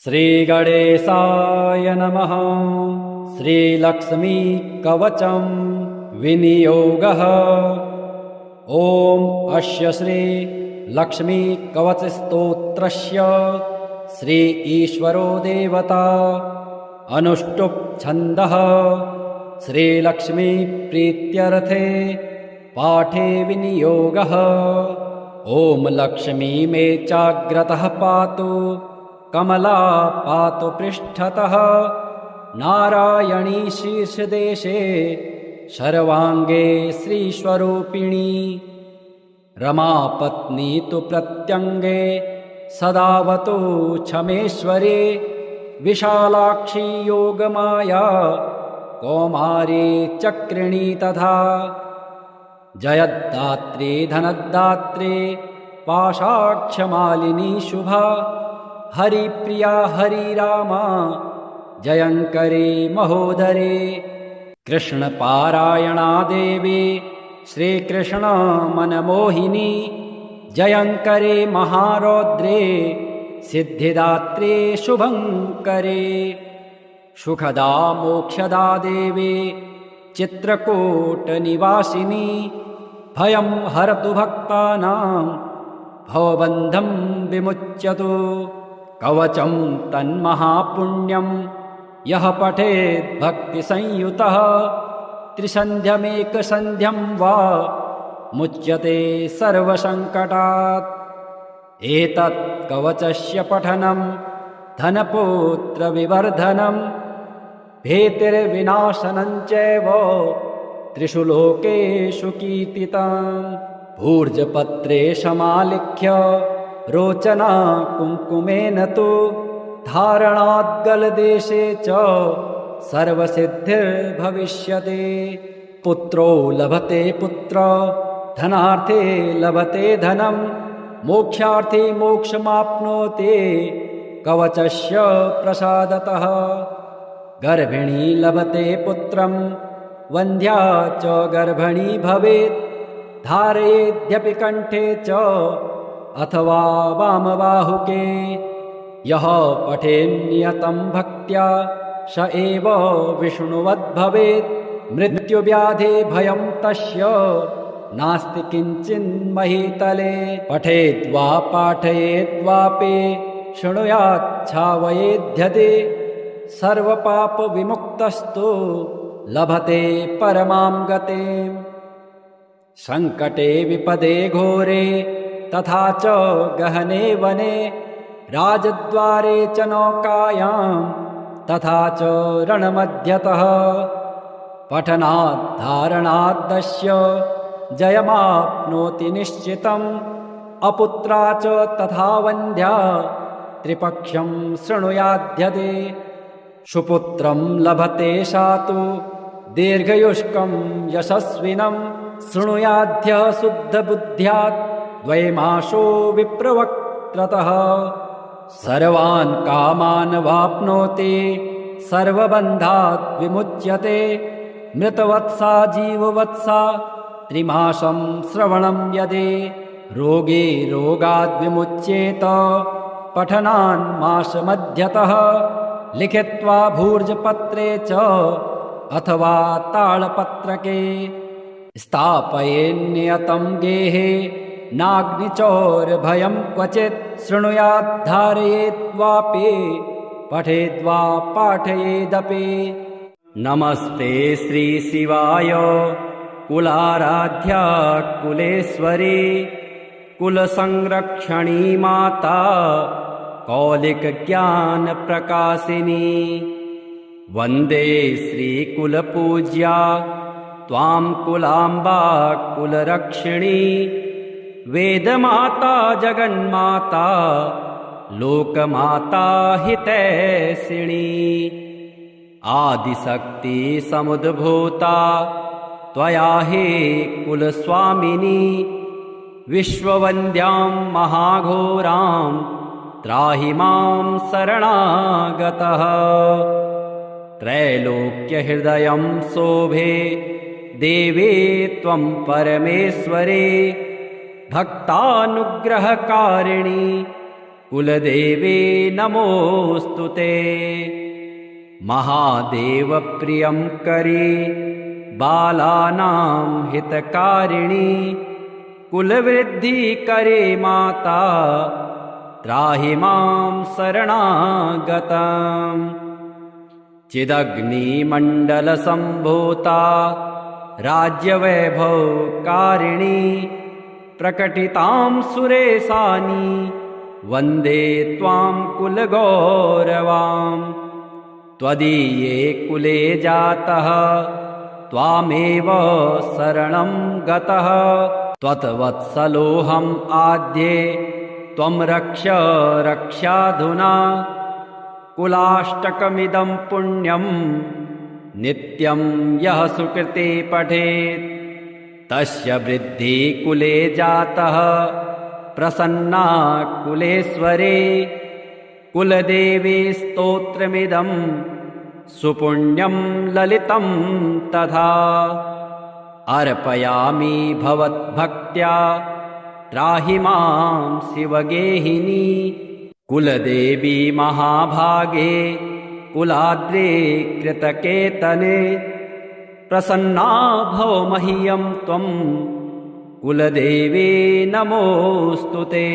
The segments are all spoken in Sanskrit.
श्रीगणेशाय नमः। श्रीलक्ष्मी कवचं विनियोगः। ॐ अस्य श्री लक्ष्मी कवच स्तोत्रस्य श्री ईश्वरो देवता अनुष्टुप् छन्दः श्रीलक्ष्मी प्रीत्यर्थे पाठे विनियोगः। ॐ लक्ष्मी मे चाग्रतः पातु कमला पातु पृष्ठतः नारायणी शीर्षदेशे सर्वाङ्गे श्रीस्वरूपिणी रमापत्नी तु प्रत्यङ्गे सदावतु क्षमेश्वरे विशालाक्षी योगमाया कौमारी चक्रिणी तथा जयद्दात्री धनदात्री पाशाक्षमालिनी शुभा हरिप्रिया हरिरामा जयङ्करी महोदरे कृष्णपारायणा देवी श्रीकृष्ण मनमोहिनी जयङ्करे महारौद्रे सिद्धिदात्रे शुभङ्करे सुखदा मोक्षदा देवी चित्रकूटनिवासिनी भयं हरतु भक्तानां भवबन्धं विमुच्यतु। कवचं तन्महापुण्यं यः पठेत् भक्तिसंयुतः त्रिसन्ध्यमेकसन्ध्यं वा मुच्यते सर्वसङ्कटात्। एतत् कवचस्य पठनं धनपुत्रविवर्धनं भीतिर्विनाशनं चैव त्रिषु लोकेषु कीर्तितम्। भूर्जपत्रे समालिख्य रोचना कुङ्कुमेन तु धारणाद्गलदेशे च सर्वसिद्धिर्भविष्यति। पुत्रो लभते पुत्र धनार्थे लभते धनं मोक्षार्थी मोक्षमाप्नोति कवचस्य प्रसादतः। गर्भिणी लभते पुत्रं वन्ध्या च गर्भिणी भवेत् धारयेद्यपि कण्ठे च अथवा वामबाहुके। यः पठेन्नियतं भक्त्या स एव विष्णुवद्भवेत् मृत्युव्याधि भयं तस्य नास्ति किञ्चिन्महीतले। पठेद्वा पाठयेद्वापि शृणुयाच्छावयेद्यते सर्वपापविमुक्तस्तु लभते परमां गतिम्। सङ्कटे विपदे घोरे तथा च गहने वने राजद्वारे च नौकायां तथा च रणमध्यतः पठनाद्धारणाद्दस्य जयमाप्नोति निश्चितम्। अपुत्रा च तथा वन्ध्या त्रिपक्षं शृणुयाद्यते सुपुत्रं लभते सा तु दीर्घयुष्कं यशस्विनं शृणुयाद्यः शुद्धबुद्ध्यात् द्वैमासो विप्रवक्त्रतः। सर्वान् कामान् वाप्नोति सर्वबन्धात् विमुच्यते मृतवत्सा जीववत्सा त्रिमासं श्रवणं यदि रोगी रोगाद् विमुच्येत पठनान् मासमध्यतः लिखित्वा भूर्जपत्रे च अथवा तालपत्रके स्थापयेन्नियतं गेहे नाग्निचौरभयं क्वचित् शृणुयाद्धारयेद्वापि पठेद्वा पाठयेदपि। नमस्ते श्रीशिवाय कुलाराध्या कुलेश्वरी कुलसंरक्षणी माता कौलिकज्ञानप्रकाशिनी वन्दे श्रीकुलपूज्या त्वां कुलाम्बा कुलरक्षिणी वेदमाता जगन्माता लोकमाता हितैषिणी आदिशक्ति समुद्भूता त्वया हि कुलस्वामिनी विश्ववन्द्यां महाघोरां त्राहि मां शरणागतः। त्रैलोक्यहृदयं शोभे देवे त्वं परमेश्वरे भक्तानुग्रहकारिणी कुलदेवे नमोऽस्तु ते। महादेव प्रियं करे बालानां हितकारिणी, कुलवृद्धि करे माता त्राहि मां शरणागतम्। चिदग्निमण्डलसम्भूता राज्यवैभवकारिणी, प्रकटितां सुरेशानि वन्दे त्वां कुलगौरवाम्। त्वदीये कुले जातः त्वामेव शरणं गतः, त्वत्वत्सलोऽहम् आद्ये त्वं रक्ष रक्षाधुना। कुलाष्टकमिदं पुण्यं नित्यं यः सुकृते पठेत्, तस्य वृद्धि कुले जातः प्रसन्ना कुलेश्वरे। कुलदेवी स्तोत्रमिदं सुपुण्यं ललितं तथा, अर्पयामि भवद्भक्त्या त्राहि मां शिवगेहिनी। कुलदेवी महाभागे कुलाद्रे कृतकेतने, प्रसन्ना भव मह्यं त्वं कुलदेवी नमोऽस्तु ते।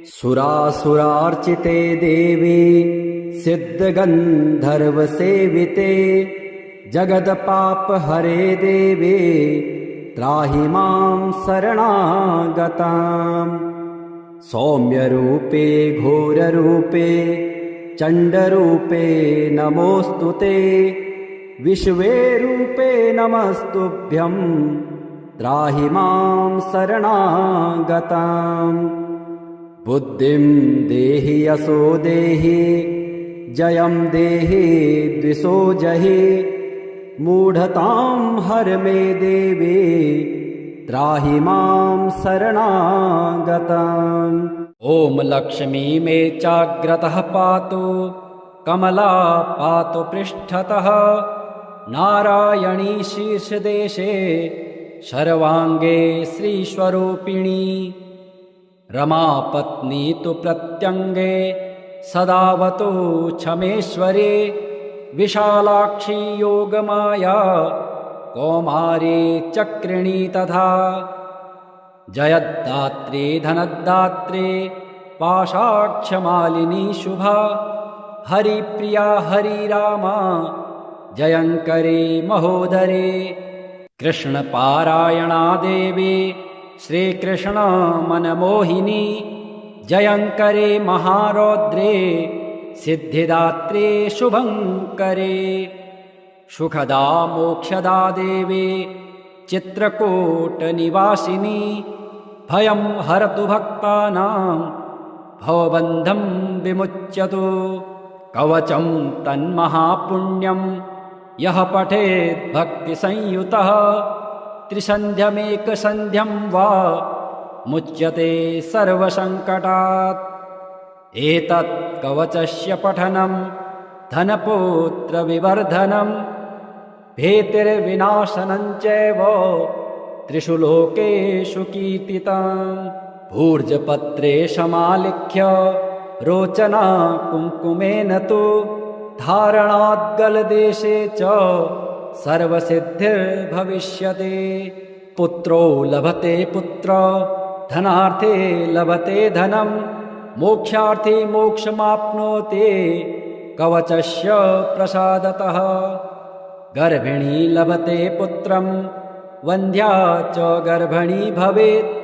सुरासुरार्चिते देवी सिद्धगन्धर्वसेविते, जगदपापहरे देवे त्राहि मां शरणागताम्। सौम्यरूपे घोररूपे चण्डरूपे नमोऽस्तु ते, विश्वे रूपे नमस्तुभ्यं त्राहि मां शरणागताम्। बुद्धिं देहि यशो देहि जयं देहि द्विषो जहि, मूढतां हर मे देवी त्राहि मां शरणागतम्। ॐ लक्ष्मी मे चाग्रतः पातु, कमला पातु पृष्ठतः, नारायणी शीर्षदेशे सर्वाङ्गे श्रीस्वरूपिणी। रमापत्नी तु प्रत्यङ्गे सदावतु क्षमेश्वरे, विशालाक्षी योगमाया कौमारी चक्रिणी तथा। जयद्दात्री धनदात्री पाशाक्षमालिनी शुभा, हरिप्रिया हरिरामा जयङ्करी महोदरे। कृष्णपारायणा देवी श्रीकृष्ण मनमोहिनी, जयङ्करे महारौद्रे सिद्धिदात्रे शुभङ्करे। सुखदा मोक्षदा देवी चित्रकूटनिवासिनी, भयं हरतु भक्तानां भवबन्धं विमुच्यतु। कवचं तन्महापुण्यं यः पठेत् भक्तिसंयुतः, त्रिसन्ध्यमेकसन्ध्यं वा मुच्यते सर्वसङ्कटात्। एतत् कवचस्य पठनं धनपुत्रविवर्धनं, भीतिर्विनाशनं चैव त्रिषु लोकेषु कीर्तितम्। भूर्जपत्रे समालिख्य रोचना कुङ्कुमेन तु, धारणाद्गलदेशे च सर्वसिद्धिर्भविष्यति। पुत्रो लभते पुत्र, धनार्थे लभते धनं, मोक्षार्थी मोक्षमाप्नोति कवचस्य प्रसादतः। गर्भिणी लभते पुत्रं, वन्ध्या च गर्भिणी भवेत्,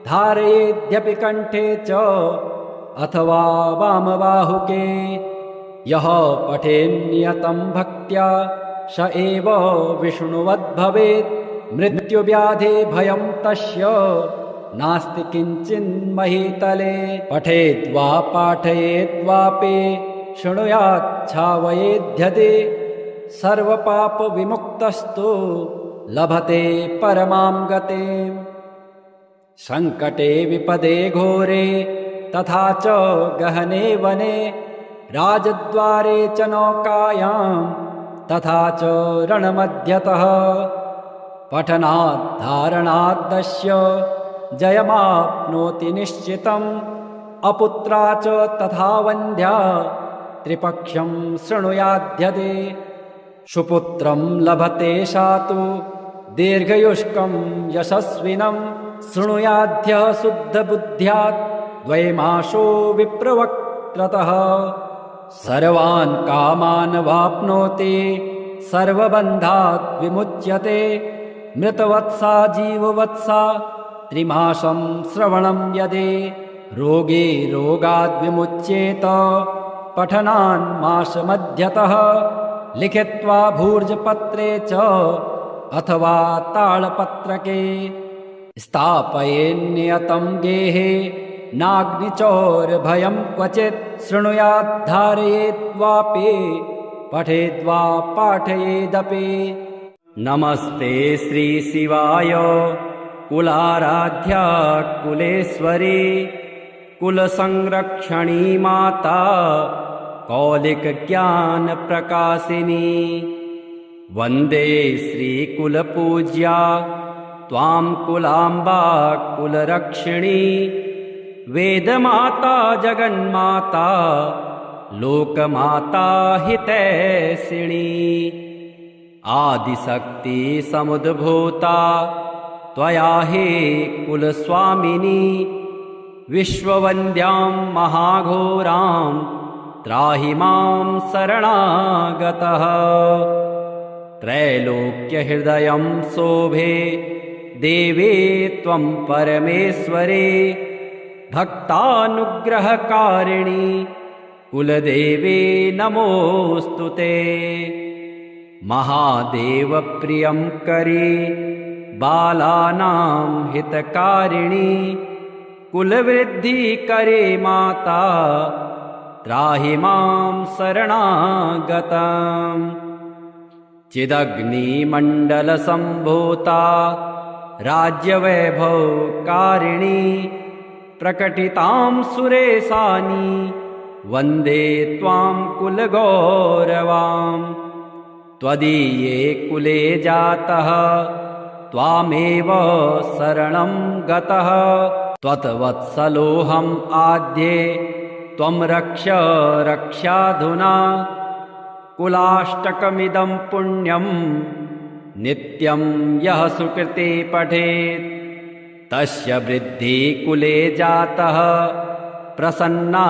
धारयेद्यपि कण्ठे च अथवा वामबाहुके। यः पठेन्नियतं भक्त्या स एव विष्णुवद्भवेत्, मृत्युव्याधि भयं तस्य नास्ति किञ्चिन्महीतले। पठेद्वा पाठयेद्वापि शृणुयाच्छावयेद्यदि, सर्वपापविमुक्तस्तु लभते परमां गतिम्। सङ्कटे विपदे घोरे तथा च गहने वने, राजद्वारे च नौकायां तथा च रणमध्यतः। पठनाद्धारणाद्दस्य जयमाप्नोति निश्चितं, अपुत्रा च तथा वन्ध्या त्रिपक्षं शृणुयाद्यते सुपुत्रं लभते सा तु दीर्घयुष्कं यशस्विनं शृणुयाद्यः शुद्धबुद्ध्यात् द्वैमासो विप्रवक्त्रतः सर्वान् कामान् वाप्नोति सर्वबन्धात् विमुच्यते मृतवत्सा जीववत्सा त्रिमासं श्रवणं यदि रोगे रोगाद् विमुच्येत पठनान् मासमध्यतः लिखित्वा भूर्जपत्रे च अथवा तालपत्रके स्थापयेन्नियतं गेहे नाग्निचौरभयं क्वचित् शृणुयात् धारयेद्वापि पठेद्वा पाठयेदपि नमस्ते श्रीशिवाय कुलाराध्या कुलेश्वरी कुलसंरक्षणी माता कौलिकज्ञानप्रकाशिनी वन्दे श्रीकुलपूज्या त्वां कुलाम्बा कुलरक्षिणी वेदमाता जगन्माता लोकमाता हितैषिणी आदिशक्ति समुद्भूता त्वया हि कुलस्वामिनी विश्ववन्द्यां महाघोरां त्राहि मां शरणागतः त्रैलोक्यहृदयं शोभे देवे त्वं परमेश्वरे भक्तानुग्रहकारिणी कुलदेवे नमोऽस्तु ते महादेवप्रियं करे बालानां हितकारिणी कुलवृद्धिकरे माता त्राहि मां शरणागतम् चिदग्निमण्डलसम्भूता राज्यवैभवकारिणी प्रकटितां सुरेशानी वन्दे त्वां कुलगौरवाम् त्वदीये कुले जातः त्वामेव शरणं गतः त्वत्वत्सलोऽहम् आद्ये त्वं रक्ष रक्षाधुना कुलाष्टकमिदं पुण्यं नित्यं यः सुकृते पठेत् तस्य वृद्धि कुले जातः प्रसन्ना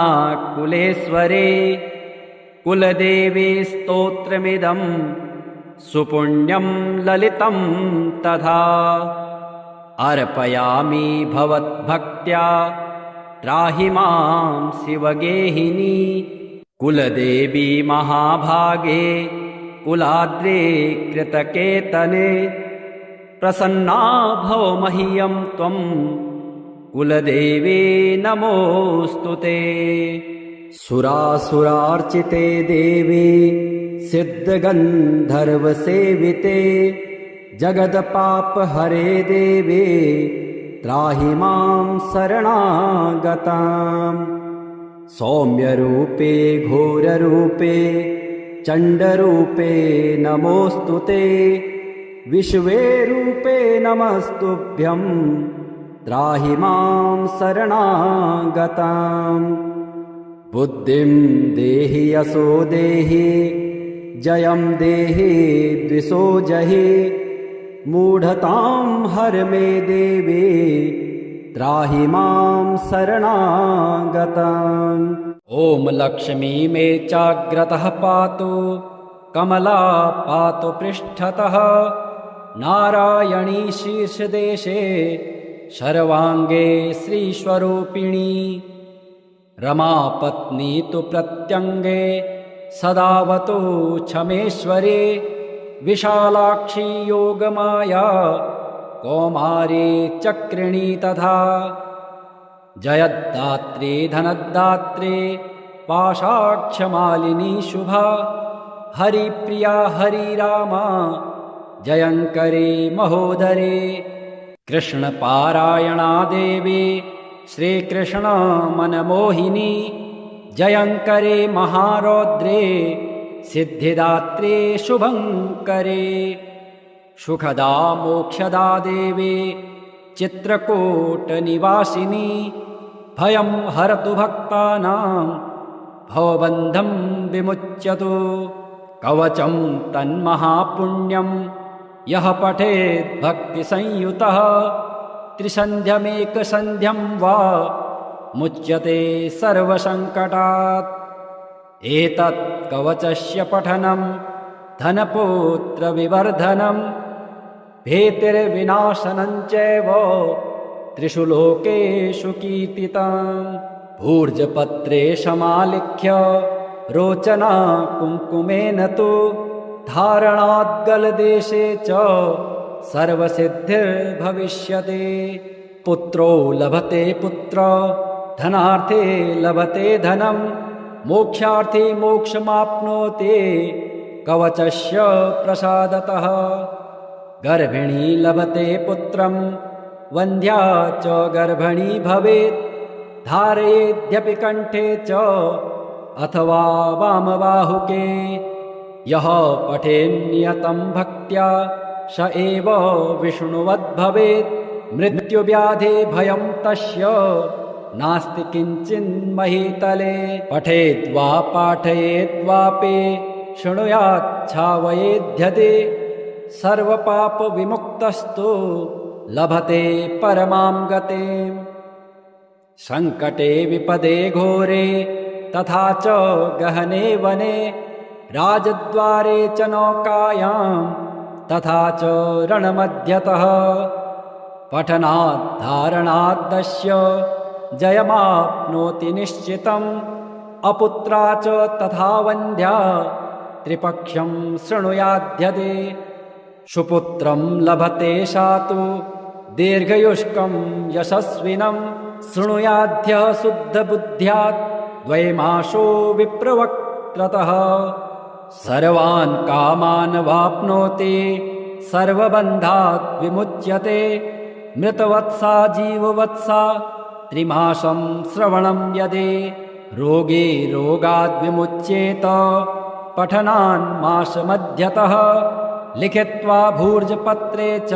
कुलेश्वरे कुलदेवी स्तोत्रमिदं सुपुण्यं ललितं तथा अर्पयामि भवद्भक्त्या त्राहि मां शिवगेहिनी कुलदेवी महाभागे कुलाद्रे कृतकेतने प्रसन्ना भव मह्यं त्वं कुलदेवे नमोऽस्तु ते सुरासुरार्चिते देवे सिद्धगन्धर्वसेविते जगदपापहरे देवे त्राहि मां शरणागताम् सौम्यरूपे घोररूपे चण्डरूपे नमोऽस्तु ते विश्वे रूपे नमस्तुभ्यं त्राहि मां शरणागताम् बुद्धिं देहि यशो देहि जयं देहि द्विषो जहि मूढतां हर मे देवी त्राहि मां शरणागतम् ॐ लक्ष्मी मे चाग्रतः पातु कमला पातु पृष्ठतः नारायणी शीर्षदेशे सर्वाङ्गे श्रीस्वरूपिणी रमापत्नी तु प्रत्यङ्गे सदावतु क्षमेश्वरी विशालाक्षी योगमाया कौमारी चक्रिणी तथा जयद्दात्री धनदात्री पाशाक्षमालिनी शुभा हरिप्रिया हरिरामा जयङ्करी महोदरी कृष्णपारायणा देवी श्रीकृष्ण मनमोहिनी जयङ्करे महारौद्रे सिद्धिदात्रे शुभङ्करे सुखदा मोक्षदा देवी चित्रकूटनिवासिनी भयं हरतु भक्तानां भवबन्धं विमुच्यतु। कवचं तन्महापुण्यं यः पठेत् भक्तिसंयुतः त्रिसन्ध्यमेकसन्ध्यं वा मुच्यते सर्वसङ्कटात्। एतत् कवचस्य पठनं धनपुत्रविवर्धनं भीतिर्विनाशनं चैव त्रिषु लोकेषु कीर्तितम्। भूर्जपत्रे समालिख्य रोचना कुङ्कुमेन तु धारणात् गलदेशे च सर्वसिद्धिर्भविष्यति। पुत्रो लभते पुत्र धनार्थे लभते धनं मोक्षार्थी मोक्षमाप्नोति कवचस्य प्रसादतः। गर्भिणी लभते पुत्रं वन्ध्या च गर्भिणी भवेत् धारयेद्यपि कण्ठे च अथवा वामबाहुके। यः पठेन्नियतं भक्त्या स एव विष्णुवद्भवेत् मृत्युव्याधे भयं तस्य नास्ति किञ्चिन्महीतले। पठेद्वा पाठयेद्वापि शृणुयाच्छावयेध्यते सर्वपापविमुक्तस्तु लभते परमां गतिम्। सङ्कटे विपदे घोरे तथा च गहने वने राजद्वारे च नौकायां तथा च रणमध्यतः पठनाद्धारणाद्दस्य जयमाप्नोति निश्चितम्। अपुत्रा च तथा वन्ध्या त्रिपक्षं शृणुयाध्यते। सुपुत्रं लभते सा तु दीर्घयुष्कं यशस्विनं शृणुयाध्यः शुद्धबुद्ध्यात् द्वैमासो विप्रवक्त्रतः। सर्वान् कामान् वाप्नोति सर्वबन्धात् विमुच्यते। मृतवत्सा जीववत्सा त्रिमासं श्रवणं यदि रोगी रोगाद् विमुच्येत पठनान् मासमध्यतः। लिखित्वा भूर्जपत्रे च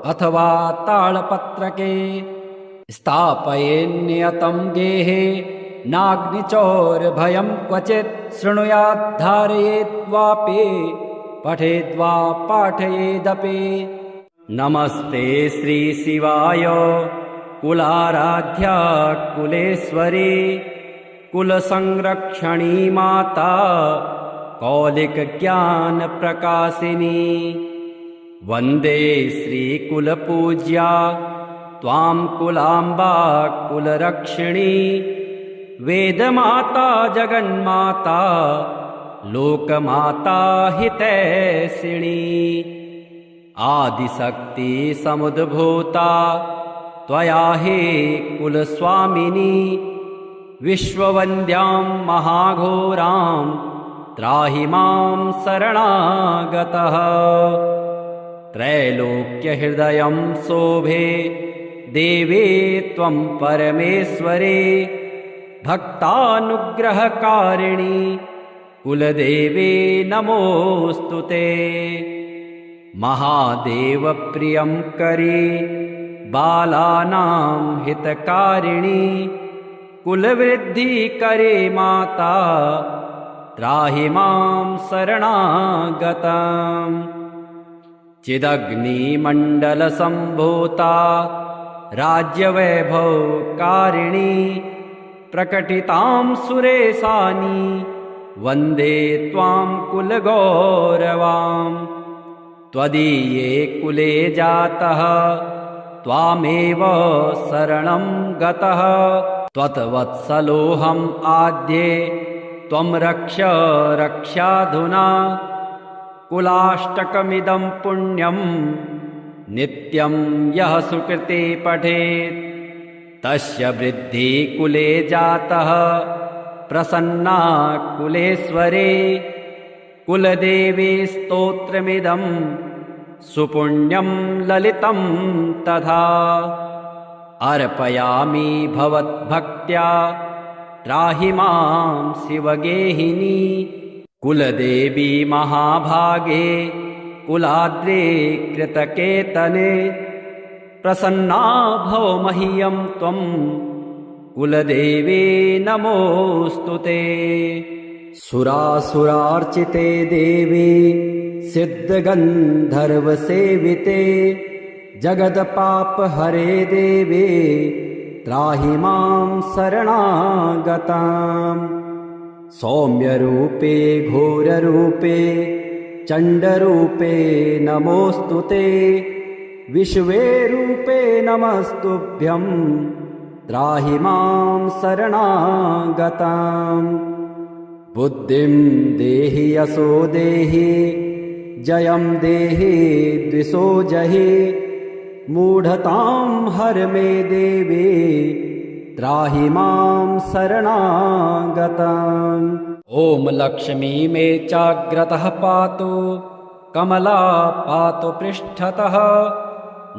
अथवा ताळपत्रके स्थापयेन्नियतं गेहे नाग्निचौरभयं क्वचित् शृणुयाद्धारयेद्वापि पठेद्वा पाठयेदपि। नमस्ते श्रीशिवाय कुलाराध्या कुलेश्वरी कुलसंरक्षणी माता कौलिकज्ञानप्रकाशिनी। वन्दे श्रीकुलपूज्या त्वां कुलाम्बा कुलरक्षिणी। वेदमाता जगन्माता लोकमाता हितैषिणी। आदिशक्ति समुद्भूता त्वया हि कुलस्वामिनी। विश्ववन्द्यां महाघोरां त्राहि मां शरणागतः। त्रैलोक्यहृदयं शोभे देवे त्वं परमेश्वरे। भक्तानुग्रहकारिणि कुलदेवे नमोऽस्तु ते। महादेवप्रियं करे बालानां हितकारिणि। कुलवृद्धिकरे माता त्राहि मां शरणागतम्। चिदग्निमण्डलसम्भूता राज्यवैभवकारिणी। प्रकटितां सुरेशानि वन्दे त्वां कुलगौरवाम्। त्वदीये कुले जातः त्वामेव शरणं गतः। त्वत्वत्सलोऽहम् आद्ये त्वं रक्ष रक्षाधुना। कुलाष्टकमिदं पुण्यं नित्यं यः सुकृते पठेत् तस्य वृद्धि कुले जातः प्रसन्ना कुलेश्वरे। कुलदेवी स्तोत्रमिदं सुपुण्यं ललितं तथा। अर्पयामि भवद्भक्त्या त्राहि मां शिवगेहिनी। कुलदेवी महाभागे कुलाद्रे कृतकेतने। प्रसन्ना भव मह्यं त्वं कुलदेवे नमोऽस्तु ते। सुरासुरार्चिते देवे सिद्धगन्धर्वसेविते जगदपापहरे देवे त्राहि मां शरणागताम्। सौम्यरूपे घोररूपे चण्डरूपे नमोऽस्तु ते। विश्वे रूपे नमस्तुभ्यं त्राहि मां शरणागताम्। बुद्धिं देहि यशो देहि जयं देहि द्विषो जहि मूढतां हर मे देवी त्राहि मां शरणागताम्। ॐ लक्ष्मी मे चाग्रतः पातु कमला पातु पृष्ठतः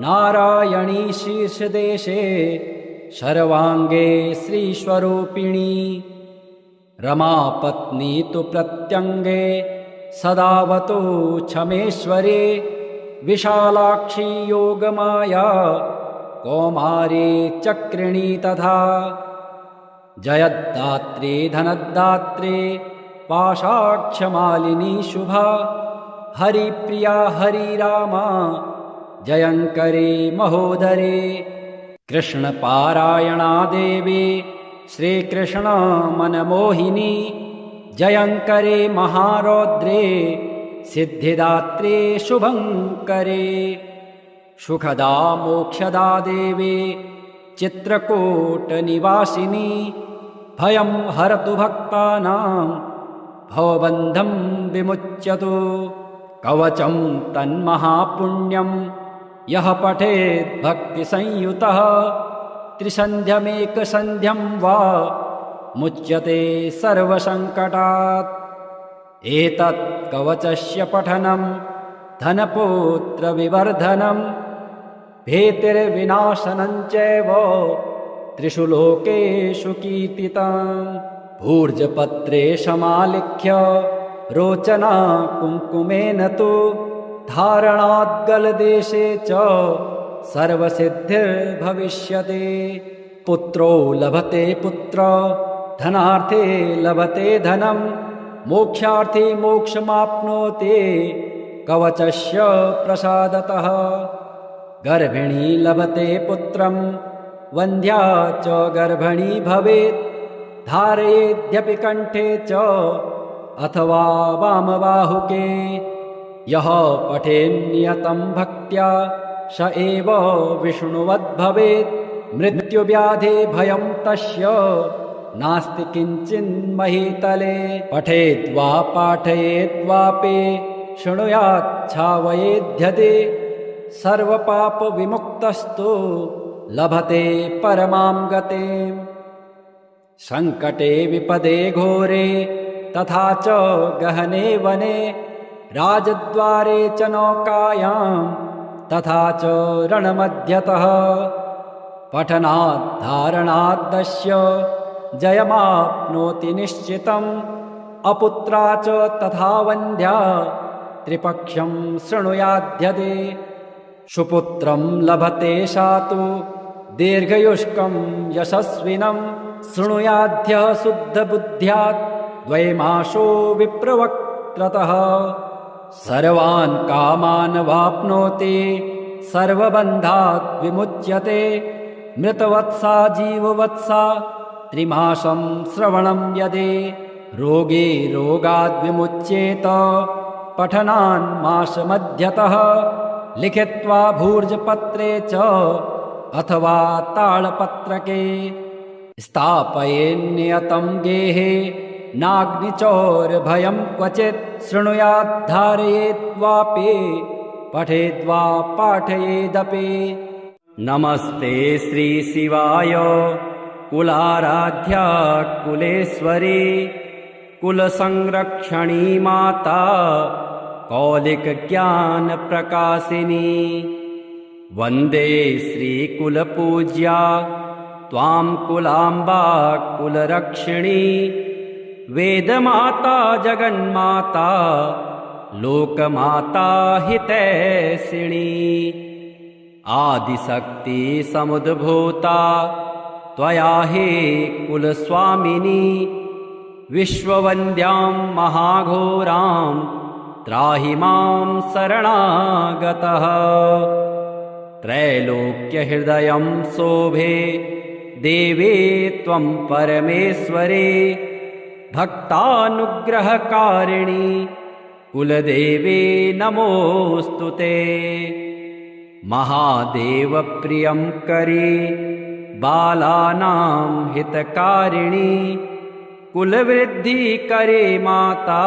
नारायणी शीर्षदेशे शर्वाङ्गे श्रीस्वरूपिणी रमापत्नी तु प्रत्यङ्गे सदावतु क्षमेश्वरे विशालाक्षी योगमाया कौमारी चक्रिणी तथा जयद्दात्री धनदात्री पाशाक्षमालिनी शुभा हरिप्रिया हरिरामा जयङ्करी महोदरे कृष्णपारायणा देवी श्रीकृष्ण मनमोहिनी जयङ्करे महारौद्रे सिद्धिदात्रे शुभङ्करे सुखदा मोक्षदा देवी चित्रकूटनिवासिनी भयं हरतु भक्तानां भवबन्धं विमुच्यतु। कवचं तन्महापुण्यं यः पठेत् भक्तिसंयुतः त्रिसन्ध्यमेकसन्ध्यं वा मुच्यते सर्वसङ्कटात्। एतत् कवचस्य पठनं धनपुत्रविवर्धनं भीतिर्विनाशनं चैव त्रिषु लोकेषु कीर्तितम्। भूर्जपत्रे समालिख्य रोचना कुङ्कुमेन तु धारणाद्गलदेशे च सर्वसिद्धिर्भविष्यति। पुत्रो लभते पुत्र धनार्थे लभते धनं मोक्षार्थी मोक्षमाप्नोति कवचस्य प्रसादतः। गर्भिणी लभते पुत्रं वन्ध्या च गर्भिणी भवेत् धारयेद्यपि कण्ठे च अथवा वामबाहुके। यः पठेन्नियतं भक्त्या स एव विष्णुवद्भवेत् मृत्युव्याधे भयं तस्य नास्ति किञ्चिन्महीतले। पठेद्वा पाठयेद्वापि शृणुयाच्छावयेध्यते सर्वपापविमुक्तस्तु लभते परमां गतिम्। सङ्कटे विपदे घोरे तथा च गहने वने राजद्वारे च नौकायां तथा च रणमध्यतः पठनाद्धारणाद्दस्य जयमाप्नोति निश्चितम्। अपुत्रा च तथा वन्ध्या त्रिपक्षं शृणुयाध्यते सुपुत्रं लभते सा तु दीर्घयुष्कं यशस्विनं शृणुयाध्यः शुद्धबुद्ध्यात् द्वैमासो विप्रवक्त्रतः सर्वान् कामान् वाप्नोति सर्वबन्धात् विमुच्यते मृतवत्सा जीववत्सा त्रिमासं श्रवणं यदि रोगे रोगाद् विमुच्येत पठनान् मासमध्यतः लिखित्वा भूर्जपत्रे च अथवा तालपत्रके स्थापयेन्नियतं गेहे नाग्निचौरभयं क्वचित् शृणुयाद्धारयेद्वापि पठेद्वा पाठयेदपि। नमस्ते श्रीशिवाय कुलाराध्या कुलेश्वरी कुलसंरक्षणी माता कौलिकज्ञानप्रकाशिनी वन्दे श्रीकुलपूज्या त्वां कुलाम्बा कुलरक्षिणी वेदमाता जगन्माता लोकमाता हितैषिणी आदिशक्ति समुद्भूता त्वया हे कुलस्वामिनी विश्ववन्द्यां महाघोरां त्राहि मां शरणागतः त्रैलोक्यहृदयं शोभे देवे त्वं परमेश्वरे भक्तानुग्रहकारिणि कुलदेवे नमोऽस्तु ते महादेवप्रियं करे बालानां हितकारिणि कुलवृद्धिकरे माता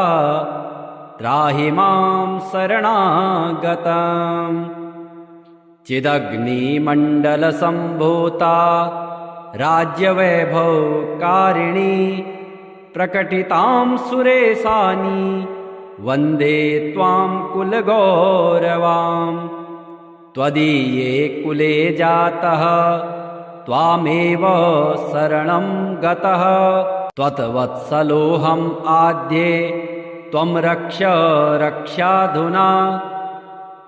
त्राहि मां शरणागतम् चिदग्निमण्डलसम्भूता राज्यवैभवकारिणि प्रकटितां सुरेशानि वन्दे त्वां कुलगौरवाम् त्वदीये कुले जातः त्वामेव शरणं गतः त्वत्वत्सलोऽहम् आद्ये त्वं रक्ष रक्षाधुना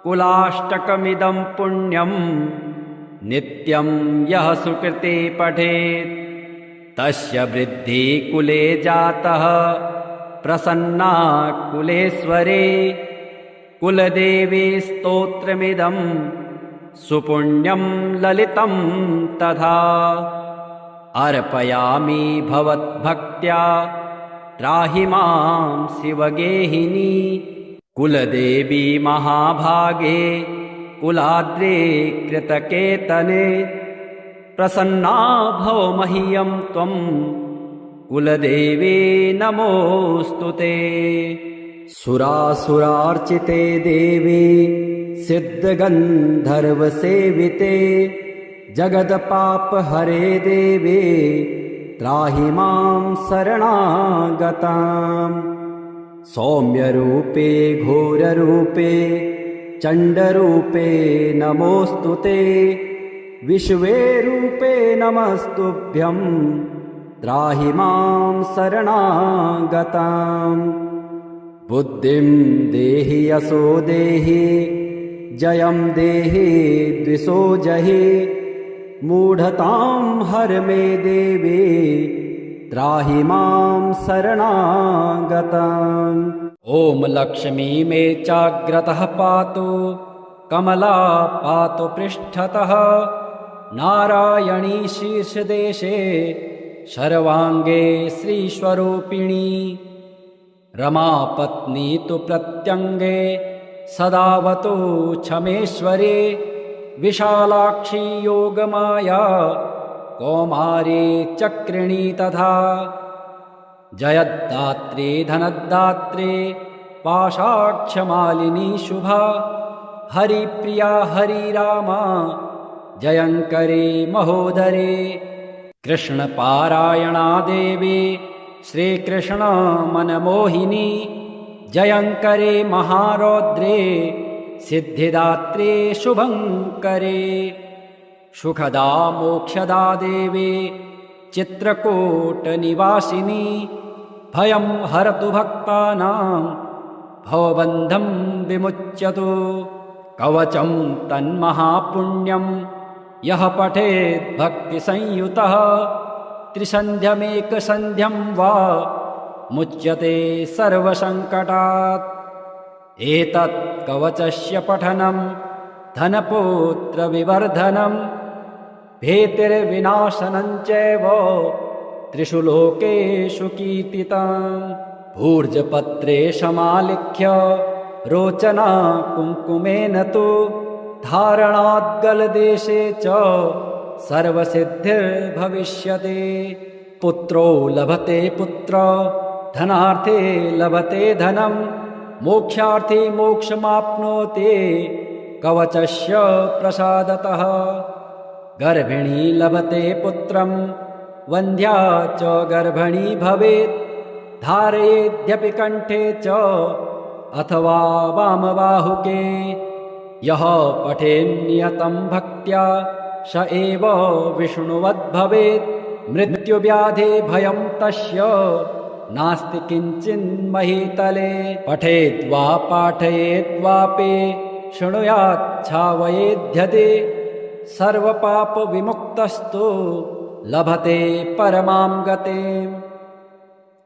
कुलाष्टकमिदं पुण्यं नित्यं यः सुकृते पठेत् तस्य वृद्धि कुले जातः प्रसन्ना कुलेश्वरे कुलदेवी स्तोत्रमिदं सुपुण्यं ललितं तथा अर्पयामि भवद्भक्त्या त्राहि मां शिवगेहिनी कुलदेवी महाभागे कुलाद्रे कृतकेतने प्रसन्ना भव मह्यं त्वं कुलदेवे नमोऽस्तु ते सुरासुरार्चिते देवे सिद्धगन्धर्वसेविते जगदपापहरे देवे त्राहि मां शरणागताम् सौम्यरूपे घोररूपे चण्डरूपे नमोऽस्तु ते विश्वे रूपे नमस्तुभ्यं त्राहि मां शरणागताम् बुद्धिं देहि यशो देहि जयं देहि द्विषो जहि मूढतां हर मे देवी त्राहि मां शरणागताम् ॐ लक्ष्मी मे चाग्रतः पातु कमला पातु पृष्ठतः नारायणी शीर्षदेशे शर्वाङ्गे श्रीस्वरूपिणी रमापत्नी तु प्रत्यङ्गे सदावतु क्षमेश्वरे विशालाक्षी योगमाया कौमारी चक्रिणी तथा जयद्दात्री धनदात्री पाशाक्षमालिनी शुभा हरिप्रिया हरिरामा जयङ्करी महोदरे कृष्णपारायणा देवी श्रीकृष्ण मनमोहिनी जयङ्करे महारौद्रे सिद्धिदात्रे शुभङ्करे सुखदा मोक्षदा देवी चित्रकूटनिवासिनी भयं हरतु भक्तानां भवबन्धं विमुच्यतु कवचं तन्महापुण्यं यः पठेत् भक्तिसंयुतः त्रिसन्ध्यमेकसन्ध्यं वा मुच्यते सर्वसङ्कटात् एतत् कवचस्य पठनं धनपुत्रविवर्धनं भीतिर्विनाशनं चैव त्रिषु लोकेषु कीर्तितम् भूर्जपत्रे समालिख्य रोचना कुङ्कुमेन तु धारणाद्गलदेशे च सर्वसिद्धिर्भविष्यति पुत्रो लभते पुत्र धनार्थे लभते धनं मोक्षार्थी मोक्षमाप्नोति कवचस्य प्रसादतः गर्भिणी लभते पुत्रं वन्ध्या च गर्भिणी भवेत् धारयेद्यपि कण्ठे च अथवा वामबाहुके यः पठेन्नियतं भक्त्या स एव विष्णुवद्भवेत् मृत्युव्याधे भयं तस्य नास्ति किञ्चिन्महीतले पठेद्वा पाठयेद्वापि शृणुयाच्छावयेध्यते सर्वपापविमुक्तस्तु लभते परमां गतिम्।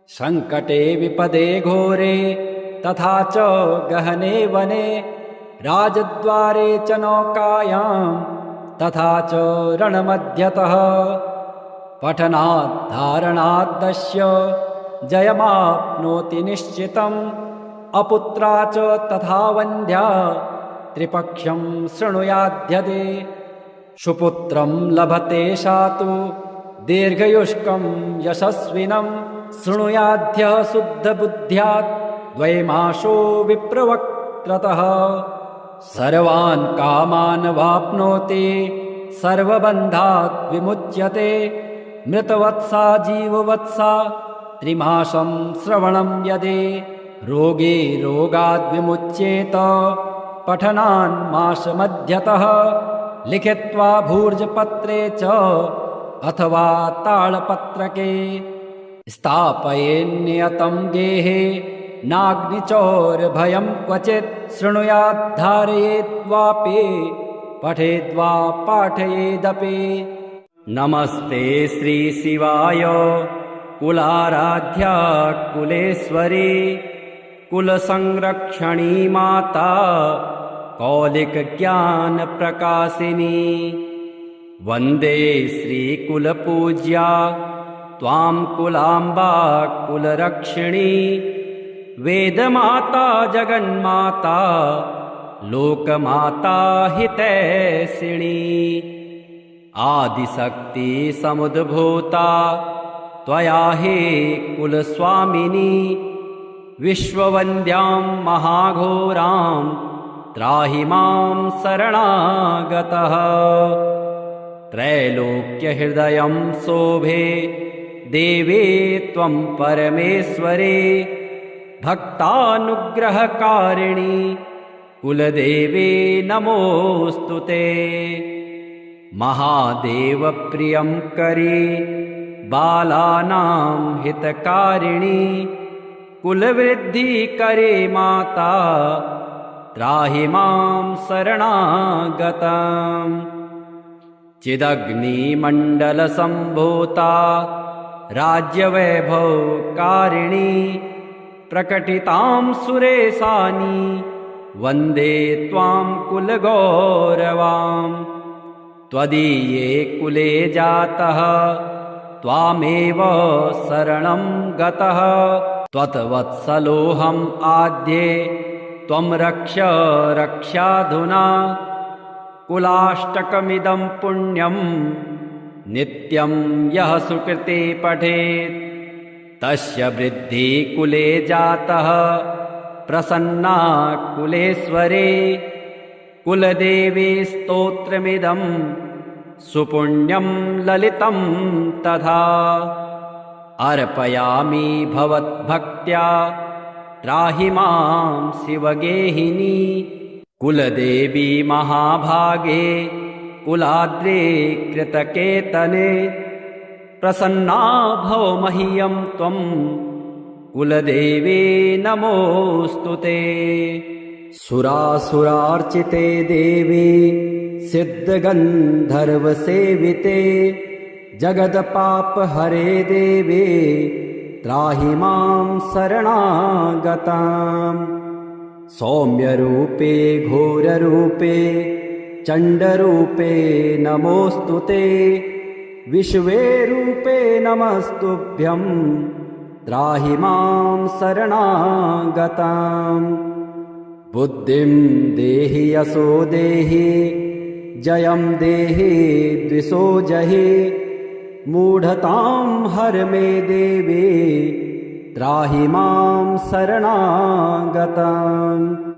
सङ्कटे विपदे घोरे तथा च गहने वने, राजद्वारे च नौकायां तथा च रणमध्यतः, पठनाद्धारणाद्दस्य जयमाप्नोति निश्चितम्। अपुत्रा च तथा वन्ध्या त्रिपक्षं शृणुयाद्यदे, सुपुत्रं लभते सा तु दीर्घयुष्कं यशस्विनं। शृणुयाद्यः शुद्धबुद्ध्यात् द्वैमासो विप्रवक्त्रतः, सर्वान् कामान् वाप्नोति सर्वबन्धात् विमुच्यते। मृतवत्सा जीववत्सा त्रिमासं श्रवणं यदि, रोगे रोगाद् विमुच्येत पठनान् मासमध्यतः। लिखित्वा भूर्जपत्रे च अथवा ताळपत्रके, स्थापयेन्नियतं गेहे नाग्निचौरभयं क्वचित्। शृणुयाद्धारयेद्वापि पठेद्वा पाठयेदपि। नमस्ते श्रीशिवाय कुलाराध्या कुलेश्वरी, कुलसंरक्षणी माता कौलिकज्ञानप्रकाशिनी। वन्दे श्रीकुलपूज्या त्वां कुलाम्बा कुलरक्षिणी। वेदमाता जगन्माता लोकमाता हितैषिणी। आदिशक्ति समुद्भूता त्वया हि कुलस्वामिनी। विश्ववन्द्यां महाघोरां त्राहि मां शरणागतः। त्रैलोक्यहृदयं शोभे देवे त्वं परमेश्वरे। भक्तानुग्रहकारिणि कुलदेवे नमोऽस्तु ते। महादेवप्रियं करे बालानां हितकारिणि। कुलवृद्धिकरे माता त्राहि मां शरणागतम्। चिदग्निमण्डलसम्भूता राज्यवैभवकारिणि। प्रकटितां सुरेशानि वन्दे त्वां कुलगौरवाम्। त्वदीये कुले जातः त्वामेव शरणं गतः। त्वत्वत्सलोऽहम् आद्ये त्वं रक्ष रक्षाधुना। कुलाष्टकमिदं पुण्यं नित्यं यः सुकृते पठेत्, तस्य वृद्धि कुले जातः प्रसन्ना कुलेश्वरे। कुलदेवी स्तोत्रमिदं सुपुण्यं ललितं तथा। अर्पयामि भवद्भक्त्या त्राहि मां शिवगेहिनी। कुलदेवी महाभागे कुलाद्रे कृतकेतने। प्रसन्ना भव मह्यं त्वं कुलदेवी नमोऽस्तु ते। सुरासुरार्चिते देवी सिद्धगन्धर्वसेविते। जगदपापहरे देवे त्राहि मां शरणागताम्। सौम्यरूपे घोररूपे चण्डरूपे नमोऽस्तु ते। विश्वे रूपे नमस्तुभ्यं त्राहि मां शरणागताम्। बुद्धिं देहि यशो देहि जयं देहि द्विषो जहि। मूढतां हर मे देवी त्राहि मां शरणागताम्।